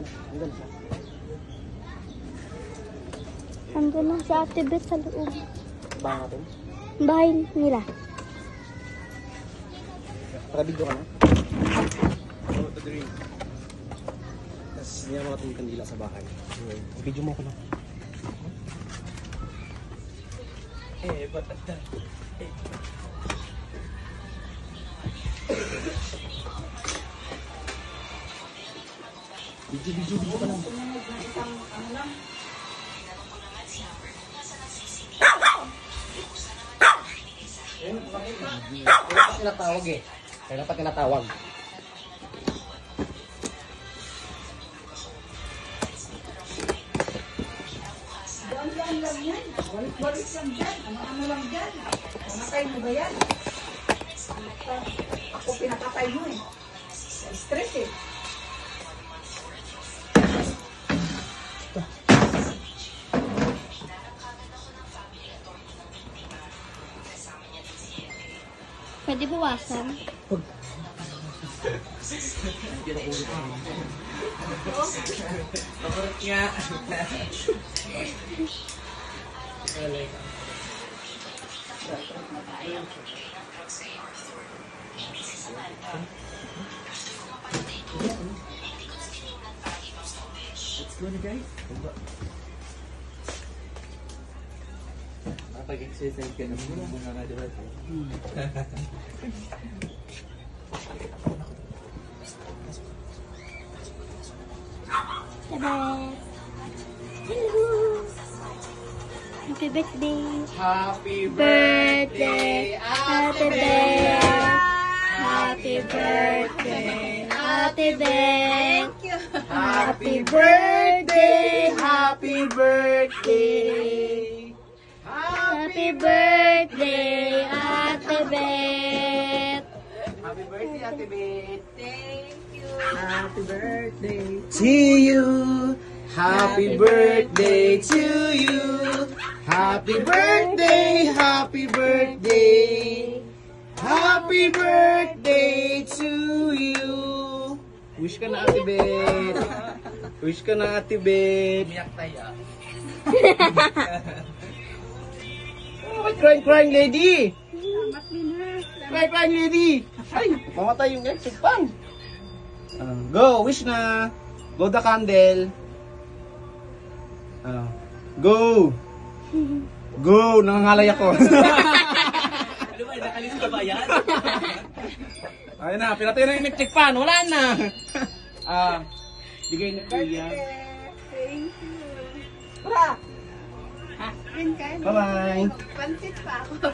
Andun siya. Andun lang si Ate Beth sa loob. Baka natin. Bahay nila. Nakabidyo ka na? Oo, ito drink. Tapos niya mga itong kandila sa bahay. Video mo ko na. Ba't at Video ka lang. Kaya pa tinatawag eh. Kaya pa tinatawag. Buwan-buwan lang yan. Balik-balik lang dyan. Ano lang dyan. Pinakatay mo ba yan? Ako pinakatay mo eh. Stress eh. Pwede buwasan. Makurot nga. Let's go na guys. Pag-exercise ka na muna na diba? Hello. Happy birthday. Happy Birthday, Ate Beth. Happy birthday, Ate Beth. Happy birthday! Happy birthday! Happy birthday, Ate Beth. Happy birthday, Ate Beth! Thank you. Happy birthday to you! Happy birthday to you! Happy birthday! Happy birthday! Happy birthday to you! Wish ka na, Ate Beth! Wish ka na, Ate Beth! Umiyak tayo. Oh, crying lady! Crying lady! Ay, mamatay yung electric fan! Go! Wish na! Blow the candle! Go! Go! Nangangalay ako! Ano ba? Nakalis ka ba yan? Ayun na, pinatay na yung electric fan! Wala na! Bigay na kuya. Thank you. Bra! Kain ka. Bye-bye! Pansit pa ako.